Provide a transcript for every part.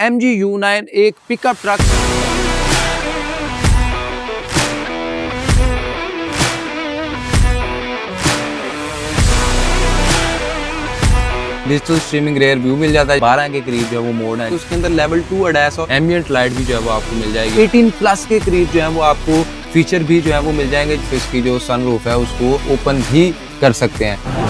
MG U9 एक pickup truck. Digital streaming rear view मिल जाता है, 12 के करीब जो है वो मोड है, उसके अंदर लेवल 2 ADAS और एम्बिएंट लाइट भी जो है वो आपको मिल जाएगी। 18 प्लस के करीब जो है वो आपको फीचर भी जो है वो मिल जाएंगे। इसकी जो सनरूफ है उसको ओपन भी कर सकते हैं।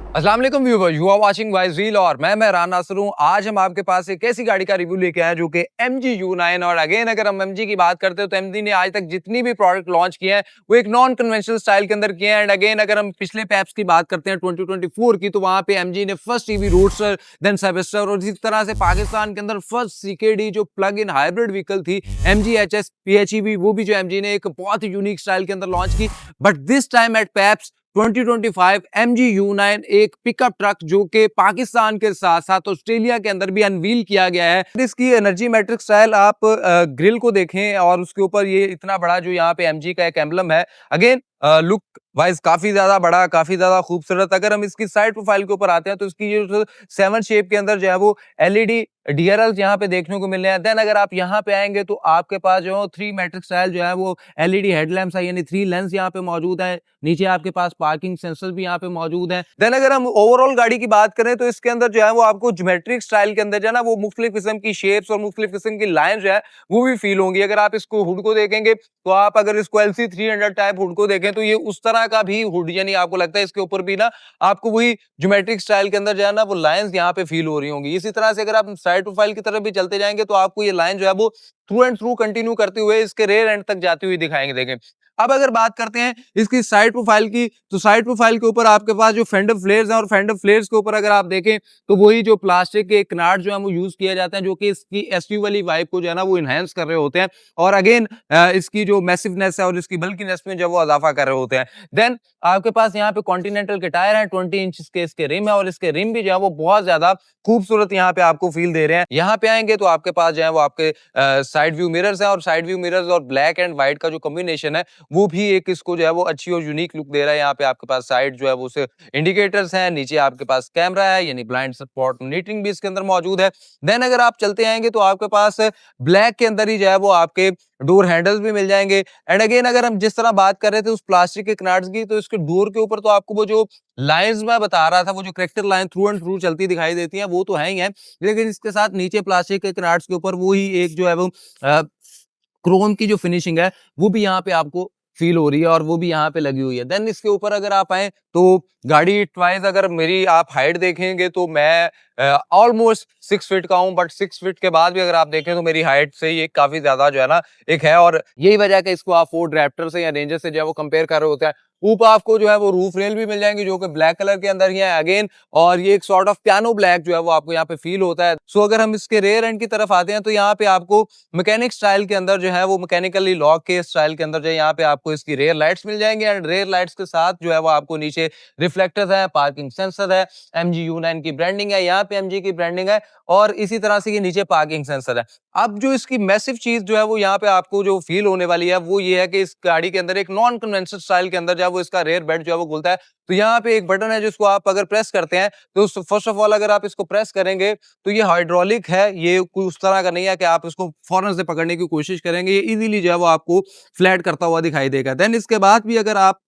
अस्सलाम वालेकुम viewers, you are watching wise reel और मैं मेहरान नासिर हूं। आज हम आपके पास एक ऐसी गाड़ी का रिव्यू लेके आए जो कि MG U9। और अगेन अगर हम MG की बात करते हैं तो MG ने आज तक जितनी भी प्रोडक्ट लॉन्च किए हैं वो एक नॉन कन्वेंशनल स्टाइल के अंदर किए हैं। एंड अगेन अगर हम पिछले पैप्स की बात करते हैं 2024 की, तो वहां पे MG ने फर्स्ट EV रोडस्टर, देन सेवेस्टर और इसी तरह से पाकिस्तान के अंदर फर्स्ट CKD जो प्लग इन हाइब्रिड व्हीकल थी MG HS PHEV, वो भी जो MG ने एक बहुत ही यूनिक स्टाइल के अंदर लॉन्च की। बट दिस टाइम एट पैप्स 2025 MG U9 एक पिकअप ट्रक जो कि पाकिस्तान के साथ साथ ऑस्ट्रेलिया के अंदर भी अनवील किया गया है। इसकी एनर्जी मैट्रिक स्टाइल आप ग्रिल को देखें और उसके ऊपर ये इतना बड़ा जो यहाँ पे MG का एक एम्बलम है। अगेन लुक वाइज काफी ज्यादा बड़ा, काफी ज्यादा खूबसूरत। अगर हम इसकी साइड प्रोफाइल के ऊपर आते हैं तो इसकी जो 7 शेप के अंदर जो है वो LED DRL यहाँ पे देखने को मिल रहे हैं। देन अगर आप यहाँ पे आएंगे तो आपके पास जो है 3 मैट्रिक स्टाइल जो है वो LED हेडलैम्प्स है, यानी 3 लेंस यहाँ पे मौजूद है। नीचे आपके पास पार्किंग सेंसर भी यहाँ पे मौजूद है। देन अगर हम ओवरऑल गाड़ी की बात करें तो इसके अंदर जो है वो आपको ज्योमेट्रिक स्टाइल के अंदर जो है ना वो मुख्तलिफ किस्म की शेप्स और मुख्तलिफ किस्म की लाइन जो है वो भी फील होंगी। अगर आप इसको हुड को देखेंगे तो आप अगर इसको LC 300 टाइप हुड को देखें तो ये उस तरह का भी हुड, यानी आपको लगता है इसके ऊपर भी ना आपको वही ज्योमेट्रिक स्टाइल के अंदर जो है ना वो लाइंस यहाँ पे फील हो रही होंगी। इसी तरह से अगर आप साइड प्रोफाइल की तरफ भी चलते जाएंगे तो आपको ये लाइन जो है वो थ्रू एंड थ्रू कंटिन्यू करते हुए इसके रेयर एंड तक जाती हुई दिखाएंगे। देखें अब अगर बात करते हैं इसकी साइड प्रोफाइल की, तो साइड प्रोफाइल के ऊपर आपके पास जो फेंडर फ्लेयर्स हैं और फेंडर फ्लेयर्स के ऊपर अगर आप देखें तो वही जो प्लास्टिक के कनाट जो है वो यूज किया जाता है जो कि इसकी एसयू वाली वाइब को जो है ना वो इनहेंस कर रहे होते हैं और अगेन इसकी जो मैसिवनेस है और इसकी बल्कीनेस में जो वो इजाफा कर रहे होते हैं। देन आपके पास यहाँ पे कॉन्टिनेंटल के टायर हैं, 20 इंच के इसके रिम है और इसके रिम भी जो है वो बहुत ज्यादा खूबसूरत यहाँ पे आपको फील दे रहे हैं। यहाँ पे आएंगे तो आपके पास जो है वो आपके साइड व्यू मिरर्स हैं और साइड व्यू मिरर्स और ब्लैक एंड व्हाइट का जो कॉम्बिनेशन है वो भी एक इसको जो है वो अच्छी और यूनिक लुक दे रहा है। यहाँ पे आपके पास साइड जो है वो से इंडिकेटर्स हैं, नीचे आपके पास कैमरा है यानी ब्लाइंड स्पॉट मॉनिटरिंग भी इसके अंदर मौजूद है। देन अगर आप चलते आएंगे तो आपके पास ब्लैक के अंदर ही जो है वो आपके डोर हैंडल्स भी मिल जाएंगे। एंड अगेन अगर हम जिस तरह बात कर रहे थे उस प्लास्टिक के कनाट्स की, तो इसके डोर के ऊपर तो आपको वो जो लाइंस मैं बता रहा था, वो जो character line through and through चलती दिखाई देती है वो तो है ही है, लेकिन इसके साथ नीचे प्लास्टिक के कनाट्स के ऊपर वो ही एक जो है वो क्रोम की जो फिनिशिंग है वो भी यहाँ पे आपको फील हो रही है और वो भी यहाँ पे लगी हुई है। देन इसके ऊपर अगर आप आए तो गाड़ी ट्वाइस अगर मेरी आप हाइट देखेंगे तो मैं ऑलमोस्ट 6 फीट का हूँ, बट 6 फीट के बाद भी अगर आप देखें तो मेरी हाइट से ये काफी ज्यादा जो है ना एक है और यही वजह कि इसको आप फोर्ड रैप्टर से या रेंजर से जो है वो कंपेयर कर रहे होते हैं। ऊपर आपको जो है वो रूफ रेल भी मिल जाएंगी जो कि ब्लैक कलर के अंदर ही है अगेन, और ये एक सॉर्ट ऑफ पियानो ब्लैक जो है वो आपको यहाँ पे फील होता है। सो अगर हम इसके रेयर एंड की तरफ आते हैं तो यहाँ पे आपको मैकेनिक स्टाइल के अंदर जो है वो मैकेनिकली लॉक के स्टाइल के अंदर जो है यहाँ पे आपको इसकी रेयर लाइट्स मिल जाएंगे एंड रेयर लाइट्स के साथ जो है वो आपको नीचे रिफ्लेक्टर्स है, पार्किंग सेंसर है, MG U9 की ब्रांडिंग है, यहाँ पे MG की ब्रांडिंग है और इसी तरह से ये नीचे पार्किंग सेंसर है। अब जो इसकी मैसिव चीज जो है वो यहाँ पे आपको जो फील होने वाली है वो ये है कि इस गाड़ी के अंदर एक नॉन कन्वेंशनल स्टाइल के अंदर जो है वो इसका रेयर बेड जो है वो खुलता है। तो यहाँ पे एक बटन है जिसको आप अगर प्रेस करते हैं तो फर्स्ट ऑफ ऑल अगर आप इसको प्रेस करेंगे तो ये हाइड्रोलिक है, ये कोई उस तरह का नहीं है कि आप इसको फौरन से पकड़ने की कोशिश करेंगे, ये इजीली जो है वो आपको फ्लैट करता हुआ दिखाई देगा। देन इसके बाद भी अगर आप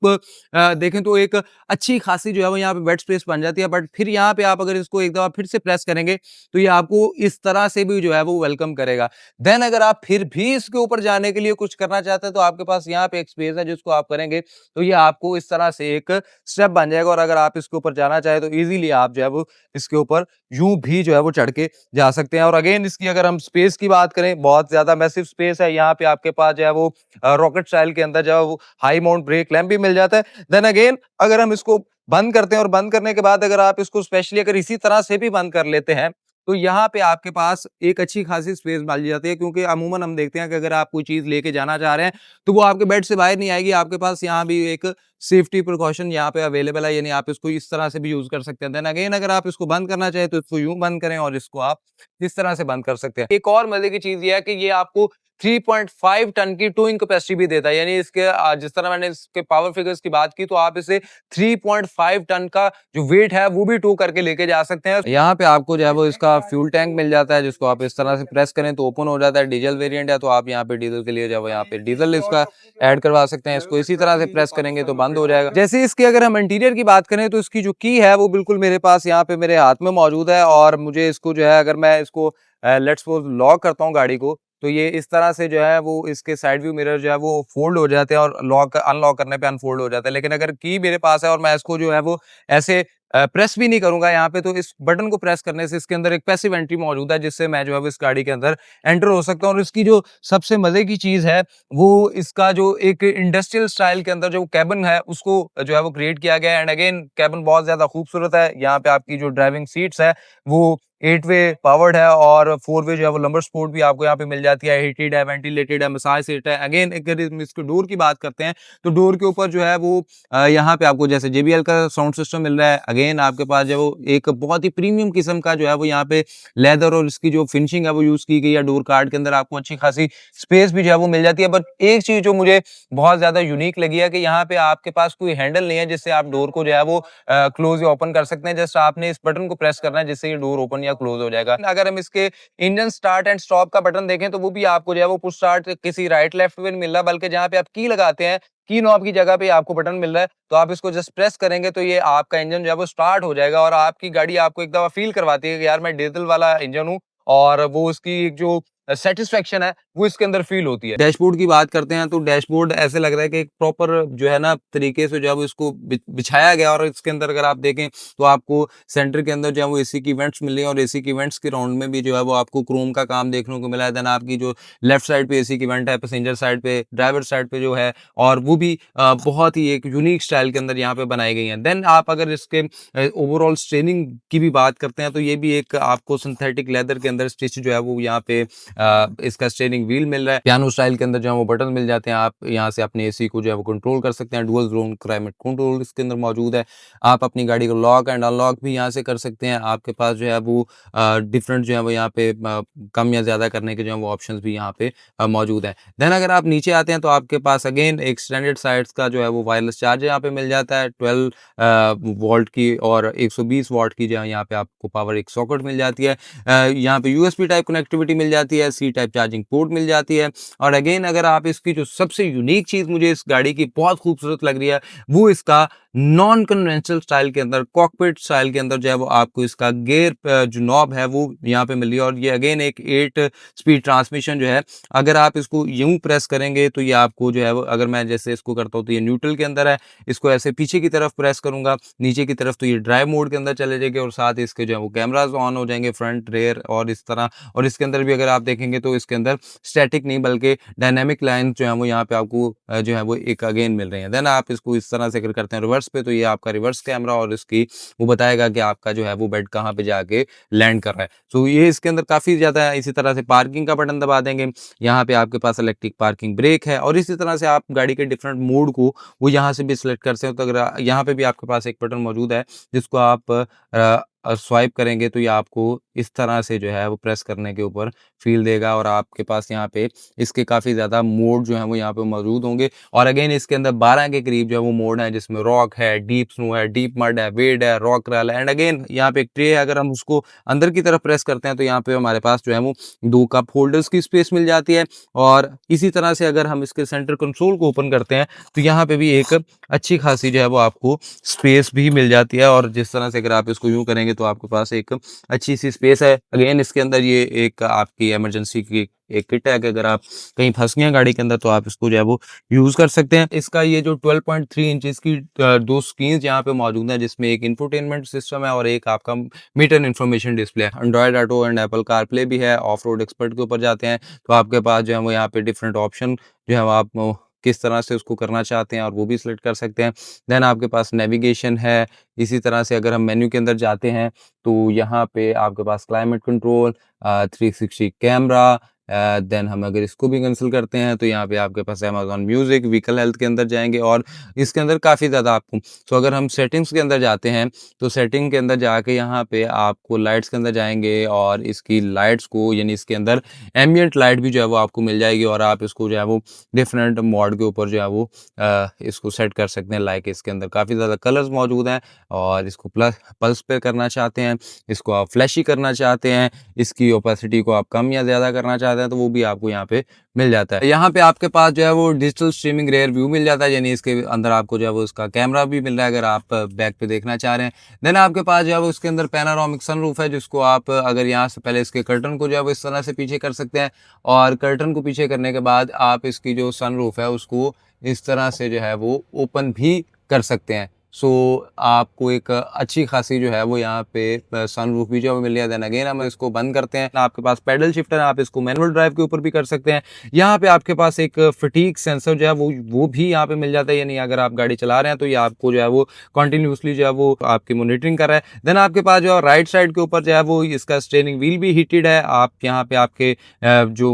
देखें तो एक अच्छी खासी जो है वो यहाँ पे बेड स्पेस बन जाती है, बट फिर यहाँ पे आप अगर इसको एक दफा फिर से प्रेस करेंगे तो ये आपको इस तरह से भी जो है वो वेलकम करेगा। देन अगर आप फिर भी इसके ऊपर जाने के लिए कुछ करना चाहते हैं तो आपके पास यहाँ पे एक स्पेस है जिसको आप करेंगे तो ये आपको इस तरह से एक स्टेप बन जाएगा और अगर आप इसके ऊपर जाना चाहे तो इजीली आप जो है वो इसके ऊपर यूं भी जो है वो चढ़ के जा सकते हैं। और अगेन इसकी अगर हम स्पेस की बात करें, बहुत ज्यादा मैसिव स्पेस है। यहाँ पे आपके पास जो है वो रॉकेट स्टाइल के अंदर जो है वो हाई माउंट ब्रेक लैंप भी मिल जाता है। देन अगेन अगर हम इसको बंद करते हैं और बंद करने के बाद अगर आप इसको स्पेशली अगर इसी तरह से भी बंद कर लेते हैं तो यहाँ पे आपके पास एक अच्छी खासी स्पेस मिल जाती है, क्योंकि अमूमन हम देखते हैं कि अगर आप कोई चीज लेके जाना चाह रहे हैं तो वो आपके बेड से बाहर नहीं आएगी। आपके पास यहाँ भी एक सेफ्टी प्रिकॉशन यहाँ पे अवेलेबल है, यानी आप इसको इस तरह से भी यूज कर सकते हैं। देन अगेन अगर आप इसको बंद करना चाहें तो इसको यूं बंद करें और इसको आप इस तरह से बंद कर सकते हैं। एक और मजे की चीज ये है कि ये आपको 3.5 टन की टोइंग कैपेसिटी भी देता है। यानी इसके जिस तरह मैंने इसके पावर फिगर्स की बात की, तो आप इसे 3.5 टन का जो वेट है वो भी टो करके लेके जा सकते हैं। यहाँ पे आपको जो है वो इसका फ्यूल टैंक मिल जाता है, जिसको आप इस तरह से प्रेस करें तो ओपन हो जाता है। डीजल वेरिएंट है तो आप यहाँ पे डीजल के लिए जो है यहाँ पे डीजल इसका ऐड करवा सकते हैं। इसको इसी तरह से प्रेस करेंगे तो बंद हो जाएगा। जैसे इसकी अगर हम इंटीरियर की बात करें तो इसकी जो की है वो बिल्कुल मेरे पास यहाँ पे मेरे हाथ में मौजूद है, और मुझे इसको जो है, अगर मैं इसको लेट्स सपोज लॉक करता हूँ गाड़ी को, तो ये इस तरह से जो है वो इसके साइड व्यू मिरर जो है वो फोल्ड हो जाते हैं और लॉक अनलॉक करने पे अनफोल्ड हो जाता है। लेकिन अगर की मेरे पास है और मैं इसको जो है वो ऐसे प्रेस भी नहीं करूंगा यहाँ पे, तो इस बटन को प्रेस करने से इसके अंदर एक पैसिव एंट्री मौजूद है, जिससे मैं जो है इस गाड़ी के अंदर एंटर हो सकता हूँ। और इसकी जो सबसे मजे की चीज है वो इसका जो एक इंडस्ट्रियल स्टाइल के अंदर जो कैबिन है उसको जो है वो क्रिएट किया गया है। एंड अगेन कैबिन बहुत ज्यादा खूबसूरत है। यहाँ पे आपकी जो ड्राइविंग सीट्स है वो 8 वे पावर्ड है, और 4 वे जो है वो लंबर सपोर्ट भी आपको यहाँ पे मिल जाती है। हीटेड है, वेंटिलेटेड है, मसाज सीट है। अगेन अगर इसके डोर की बात करते हैं तो डोर के ऊपर जो है वो यहाँ पे आपको जैसे JBL का साउंड सिस्टम मिल रहा है। अगेन आपके पास जो वो एक बहुत ही प्रीमियम किस्म का जो है वो यहाँ पे लेदर और इसकी जो फिनिशिंग है वो यूज की गई है। डोर कार्ड के अंदर आपको अच्छी खासी स्पेस भी जो है वो मिल जाती है। बट एक चीज जो मुझे बहुत ज्यादा यूनिक लगी है कि यहाँ पे आपके पास कोई हैंडल नहीं है जिससे आप डोर को जो है वो क्लोज या ओपन कर सकते हैं। जस्ट आपने इस बटन को प्रेस करना है जिससे ये डोर ओपन या क्लोज हो जाएगा। अगर हम इसके इंजन स्टार्ट एंड स्टॉप का बटन देखें तो वो भी आपको जो है वो पुश स्टार्ट किसी राइट लेफ्ट में नहीं मिल रहा, बल्कि जहाँ पे आप की लगाते हैं, की नॉब की जगह पे आपको बटन मिल रहा है। तो आप इसको जस्ट प्रेस करेंगे तो ये आपका इंजन जो है वो स्टार्ट हो जाएगा, और आपकी गाड़ी आपको एक दफा फील करवाती है कि यार मैं डीजल वाला इंजन हूँ, और वो उसकी जो सेटिस्फेक्शन है वो इसके अंदर फील होती है। डैशबोर्ड की बात करते हैं तो डैशबोर्ड ऐसे लग रहा है कि एक प्रॉपर जो है ना तरीके से जो है वो इसको बिछाया गया, और इसके अंदर अगर आप देखें तो आपको सेंटर के अंदर जो है वो एसी की वेंट्स मिल रही है, और एसी की वेंट्स के राउंड में भी जो है वो आपको क्रोम का काम देखने को मिला है। देन आपकी जो लेफ्ट साइड पे एसी की वेंट है, पैसेंजर साइड पे, ड्राइवर साइड पे जो है, और वो भी बहुत ही एक यूनिक स्टाइल के अंदर यहाँ पे बनाई गई है। देन आप अगर इसके ओवरऑल स्टेयरिंग की भी बात करते हैं तो ये भी एक आपको सिंथेटिक लेदर के अंदर स्टिच जो है वो यहाँ पे इसका स्टीयरिंग व्हील मिल रहा है। पियानो स्टाइल के अंदर जो है वो बटन मिल जाते हैं। आप यहाँ से अपने एसी को जो है वो कंट्रोल कर सकते हैं। डुअल जोन क्लाइमेट कंट्रोल इसके अंदर मौजूद है। आप अपनी गाड़ी को लॉक एंड अनलॉक भी यहाँ से कर सकते हैं। आपके पास जो है वो डिफरेंट जो है वो यहाँ पे कम या ज्यादा करने के जो है वो ऑप्शंस भी यहाँ पे मौजूद है। देन अगर आप नीचे आते हैं तो आपके पास अगेन एक स्टैंडर्ड साइड्स का जो है वो वायरलेस चार्जर यहाँ पे मिल जाता है। 12 वोल्ट की और 120 वॉट की जो है यहाँ पे आपको पावर एक सॉकेट मिल जाती है। यहाँ पे USB टाइप कनेक्टिविटी मिल जाती है, C टाइप चार्जिंग पोर्ट मिल जाती है। और अगेन अगर आप इसकी जो सबसे यूनिक चीज मुझे इस गाड़ी की बहुत खूबसूरत लग रही है वो इसका नॉन कन्वेंशनल स्टाइल के अंदर, कॉकपिट स्टाइल के अंदर जो है वो आपको इसका गेयर जो नॉब है वो यहाँ पे मिल रही है। और ये अगेन एक 8 स्पीड ट्रांसमिशन जो है, अगर आप इसको यूं प्रेस करेंगे तो ये आपको जो है वो, अगर मैं जैसे इसको करता हूँ तो ये न्यूट्रल के अंदर है, इसको ऐसे पीछे की तरफ प्रेस करूंगा नीचे की तरफ तो ये ड्राइव मोड के अंदर चले जाएंगे, और साथ ही इसके जो है वो कैमराज ऑन हो जाएंगे फ्रंट रेयर और इस तरह। और इसके अंदर भी अगर आप देखेंगे तो इसके अंदर स्टैटिक नहीं बल्कि डायनामिक लाइन जो है वो यहाँ पे आपको जो है वो एक अगेन मिल रही है। देन आप इसको इस तरह से अगर करते हैं रिवर्स पे तो ये आपका रिवर्स कैमरा, और इसकी वो बताएगा कि आपका जो है वो बेड कहाँ पे जाके लैंड कर रहा है। तो ये इसके अंदर काफी ज्यादा। इसी तरह से पार्किंग का बटन दबा देंगे, यहाँ पे आपके पास इलेक्ट्रिक पार्किंग ब्रेक है, और इसी तरह से आप गाड़ी के डिफरेंट मोड को वो यहाँ से भी सिलेक्ट कर सकते हो। तो अगर यहाँ पे भी आपके पास एक बटन मौजूद है जिसको आप स्वाइप करेंगे तो ये आपको इस तरह से जो है वो प्रेस करने के ऊपर फील देगा, और आपके पास यहाँ पे इसके काफ़ी ज़्यादा मोड जो है वो यहाँ पे मौजूद होंगे। और अगेन इसके अंदर 12 के करीब जो है वो मोड है, जिसमें रॉक है, डीप स्नो है, डीप मड है, वेड है, रॉक क्रल है। एंड अगेन यहाँ पे एक ट्रे है, अगर हम उसको अंदर की तरफ प्रेस करते हैं तो यहाँ पे हमारे पास जो है वो 2 कप होल्डर्स की स्पेस मिल जाती है। और इसी तरह से अगर हम इसके सेंटर कंसोल को ओपन करते हैं तो यहाँ पे भी एक अच्छी खासी जो है वो आपको स्पेस भी मिल जाती है। और जिस तरह से अगर आप इसको यूं करेंगे तो आपके पास एक अच्छी सी स्पेस है। अगेन इसके अंदर ये एक आपकी इमरजेंसी की एक किट है कि अगर आप कहीं फंस गए गाड़ी के अंदर तो आप इसको जो है वो यूज कर सकते हैं। इसका ये जो 12.3 इंचेस की 2 स्क्रीन यहाँ पे मौजूद है, जिसमें एक इंफोटेनमेंट सिस्टम है और एक आपका मीटर इन्फॉर्मेशन डिस्प्ले है। Android auto and Apple CarPlay भी है। ऑफ रोड एक्सपर्ट के ऊपर जाते हैं तो आपके पास जो है वो यहाँ पे डिफरेंट ऑप्शन जो है वो आप किस तरह से उसको करना चाहते हैं और वो भी सिलेक्ट कर सकते हैं। देन आपके पास नेविगेशन है। इसी तरह से अगर हम मेन्यू के अंदर जाते हैं तो यहाँ पे आपके पास क्लाइमेट कंट्रोल, 360 कैमरा, देन हम अगर इसको भी कैंसिल करते हैं तो यहाँ पे आपके पास अमेजॉन म्यूजिक, व्हीकल हेल्थ के अंदर जाएंगे और इसके अंदर काफ़ी ज़्यादा आपको, तो अगर हम सेटिंग्स के अंदर जाते हैं तो सेटिंग के अंदर जाके यहाँ पे आपको लाइट्स के अंदर जाएंगे और इसकी लाइट्स को, यानी इसके अंदर एम्बियंट लाइट भी जो है वो आपको मिल जाएगी और आप इसको जो है वो डिफरेंट मोड के ऊपर जो है वो इसको सेट कर सकते हैं। लाइक इसके अंदर काफ़ी ज़्यादा कलर्स मौजूद हैं और इसको प्लस पल्स पे करना चाहते हैं, इसको आप फ्लैशी करना चाहते हैं, इसकी ओपेसिटी को आप कम या ज़्यादा करना चाहते हैं तो वो भी आपको यहाँ पे मिल जाता है। यहाँ पे आपके पास जो है वो डिजिटल स्ट्रीमिंग रेयर व्यू मिल जाता है, यानी इसके अंदर आपको जो है वो इसका कैमरा भी मिल रहा है अगर आप बैक पे देखना चाह रहे हैं। देन आपके पास जो है वो इसके अंदर पैनारोमिक सनरूफ है, जिसको आप अगर यहाँ से पहले इसके कर्टन को जो है वो इस तरह से पीछे कर सकते हैं और कर्टन को पीछे करने के बाद आप इसकी जो सनरूफ है उसको इस तरह से जो है वो ओपन भी कर सकते हैं। सो आपको एक अच्छी खासी जो है वो यहाँ पे सनरूफ भी जो है मिल गया। देन अगेन हम इसको बंद करते हैं, आपके पास पैडल शिफ्टर है, आप इसको मैनुअल ड्राइव के ऊपर भी कर सकते हैं। यहाँ पे आपके पास एक फटीग सेंसर जो है वो भी यहाँ पे मिल जाता है, यानी अगर आप गाड़ी चला रहे हैं तो ये आपको जो है वो कंटिन्यूसली जो है वो आपकी मॉनिटरिंग कर रहा है। देन आपके पास जो है राइट साइड के ऊपर जो है वो इसका स्टीयरिंग व्हील भी हीटेड है, आप यहाँ पे आपके जो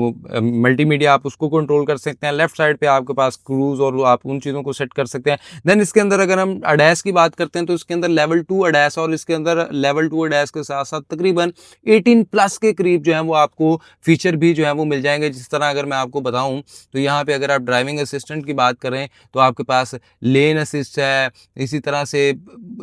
मल्टीमीडिया आप उसको कंट्रोल कर सकते हैं। लेफ्ट साइड पे आपके पास क्रूज और आप उन चीज़ों को सेट कर सकते हैं। देन इसके अंदर अगर हम अडैस की बात करते हैं तो इसके अंदर लेवल 2 अडैस और इसके अंदर लेवल 2 अडैस के साथ साथ तकरीबन 18 प्लस के करीब जो है वो आपको फीचर भी जो है वो मिल जाएंगे। जिस तरह अगर मैं आपको बताऊं तो यहाँ पे अगर आप ड्राइविंग असिस्टेंट की बात करें तो आपके पास लेन असिस्ट है, इसी तरह से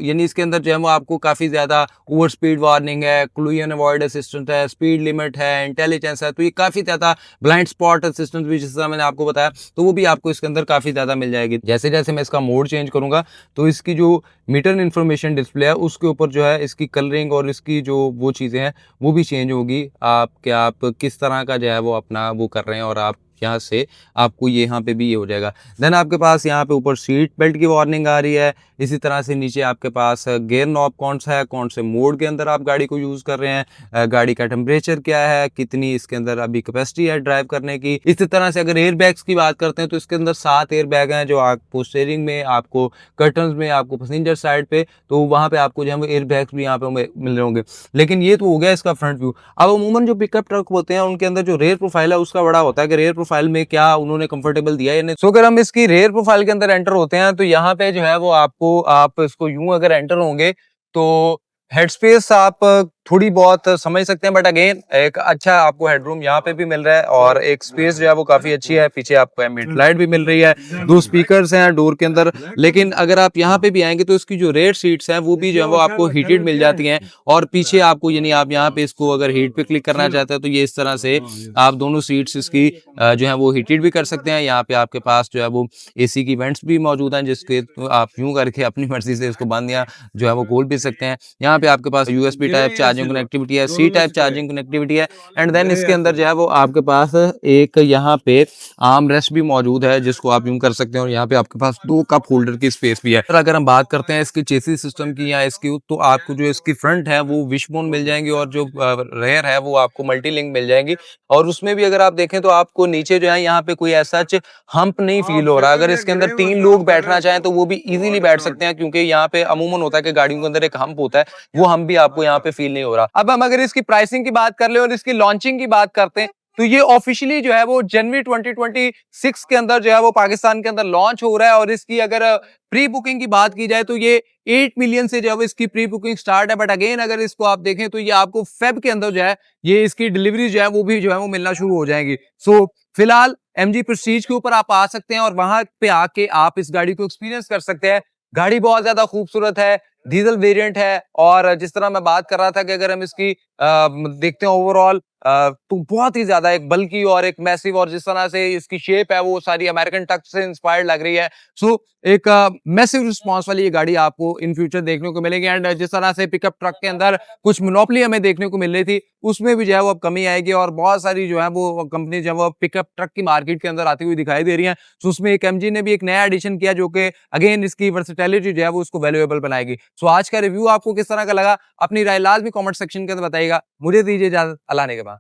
यानी इसके अंदर जो है वो आपको काफ़ी ज़्यादा ओवर स्पीड वार्निंग है, कोलिजन अवॉइड असिस्टेंट है, स्पीड लिमिट है, इंटेलिजेंस है, तो ये काफ़ी ज़्यादा ब्लाइंड स्पॉट असिस्टेंट भी जिस तरह मैंने आपको बताया तो वो भी आपको इसके अंदर काफ़ी ज़्यादा मिल जाएगी। जैसे जैसे मैं इसका मोड चेंज करूँगा तो इसकी जो मीटर इन्फॉर्मेशन डिस्प्ले है उसके ऊपर जो है इसकी कलरिंग और इसकी जो वो चीज़ें हैं वो भी चेंज होगी, आप किस तरह का जो है वो अपना वो कर रहे हैं और आप यहाँ से आपको ये यहाँ पे भी ये हो जाएगा। देन आपके पास यहाँ पे ऊपर सीट बेल्ट की वार्निंग आ रही है, इसी तरह से नीचे आपके पास गियर नॉब कौन सा है, कौन से मोड के अंदर आप गाड़ी को यूज़ कर रहे हैं, गाड़ी का टेम्परेचर क्या है, कितनी इसके अंदर अभी कैपेसिटी है ड्राइव करने की। इसी तरह से अगर एयर बैग्स की बात करते हैं तो इसके अंदर 7 एयर बैग हैं जो आपको स्टीयरिंग में, आपको कर्टन्स में, आपको पैसेंजर साइड पे, तो वहाँ पे आपको जो है एयर बैग्स भी यहाँ पे मिल रहे होंगे। लेकिन ये तो हो गया इसका फ्रंट व्यू। अब अमूमन जो पिकअप ट्रक होते हैं उनके अंदर जो रेयर प्रोफाइल है उसका बड़ा होता है कि रेयर प्रोफाइल में क्या उन्होंने कंफर्टेबल दिया है या नहीं। सो अगर हम इसकी रेयर प्रोफाइल के अंदर एंटर होते हैं तो यहाँ पे जो है वो आपको, आप इसको यूं अगर एंटर होंगे तो हेड स्पेस आप थोड़ी बहुत समझ सकते हैं, बट अगेन एक अच्छा आपको हेडरूम यहाँ पे भी मिल रहा है और एक स्पेस जो है वो काफी अच्छी है। पीछे आपको एम्बिएंट लाइट भी मिल रही है, 2 स्पीकर्स हैं डोर के अंदर। लेकिन अगर आप यहाँ पे भी आएंगे तो इसकी जो रेयर सीट्स हैं वो भी जो है वो आपको हीटेड मिल जाती हैं और पीछे आपको, यानी आप यहाँ पे इसको अगर हीट पे क्लिक करना चाहते हैं तो ये इस तरह से आप दोनों सीट्स इसकी जो है वो हीटेड भी कर सकते हैं। यहाँ पे आपके पास जो है वो एसी की वेंट्स भी मौजूद हैं जिसके आप यूं करके अपनी मर्जी से इसको बंद या जो है वो खोल भी सकते हैं। यहाँ पे आपके पास यूएसबी टाइप चार्जिंग कनेक्टिविटी है, सी टाइप चार्जिंग कनेक्टिविटी है एंड देन इसके अंदर जो है वो आपके पास एक यहाँ पे आर्म रेस्ट भी मौजूद है जिसको आप यूं कर सकते हैं और यहाँ पे आपके पास 2 कप होल्डर की स्पेस भी है। अगर हम बात करते हैं इसकी चेसी सिस्टम की या इसकी, तो आपको जो इसकी फ्रंट है वो विशबोन मिल जाएंगी और जो रेयर है वो आपको मल्टी लिंक मिल जाएंगी और उसमें भी अगर आप देखें तो आपको नीचे जो है यहाँ पे कोई ऐसा हम्प नहीं फील हो रहा। अगर इसके अंदर 3 लोग बैठना चाहें तो वो भी इजीली बैठ सकते हैं क्योंकि यहाँ पे अमूमन होता है कि गाड़ियों के अंदर एक हम्प होता है, वो हम भी आपको यहाँ पे फील नहीं हो रहा। अब हम अगर इसकी प्राइसिंग की बात कर ले और इसकी लॉन्चिंग की बात करते हैं तो ये ऑफिशियली जो है वो जनवरी 2026 के अंदर जो है वो पाकिस्तान के अंदर लॉन्च हो रहा है और इसकी अगर प्री बुकिंग की बात की जाए तो ये 8 मिलियन से जो है वो इसकी प्री बुकिंग स्टार्ट है। बट अगेन अगर इसको आप देखें तो ये आपको फेब के अंदर जो है ये इसकी डिलीवरी जो है वो भी जो है वो मिलना शुरू हो जाएगी। सो फिलहाल एमजी प्रेस्टीज के ऊपर आप आ सकते हैं और वहां पे आके आप इस गाड़ी को एक्सपीरियंस कर सकते हैं। गाड़ी बहुत ज्यादा खूबसूरत है, डीजल वेरिएंट है और जिस तरह मैं बात कर रहा था कि अगर हम इसकी देखते हैं ओवरऑल तो बहुत ही ज्यादा एक बल्कि और एक मैसिव और जिस तरह से इसकी शेप है वो सारी अमेरिकन ट्रक से इंस्पायर्ड लग रही है। सो एक मैसिव रिस्पांस वाली ये गाड़ी आपको इन फ्यूचर देखने को मिलेगी एंड जिस तरह से पिकअप ट्रक के अंदर कुछ मोनोपोली हमें देखने को मिल रही थी उसमें भी जो है वो अब कमी आएगी और बहुत सारी जो है वो कंपनी जो है वो पिकअप ट्रक की मार्केट के अंदर आती हुई दिखाई दे रही है। सो उसमें एक एमजी ने भी एक नया एडिशन किया जो कि अगेन इसकी वर्सेटैलिटी जो है वो उसको वैल्यूएबल बनाएगी। सो आज का रिव्यू आपको किस तरह का लगा अपनी राय लाजमी कमेंट सेक्शन के अंदर बताइएगा। मुझे दीजिए इजाजत, अल्लाह ने के बाद।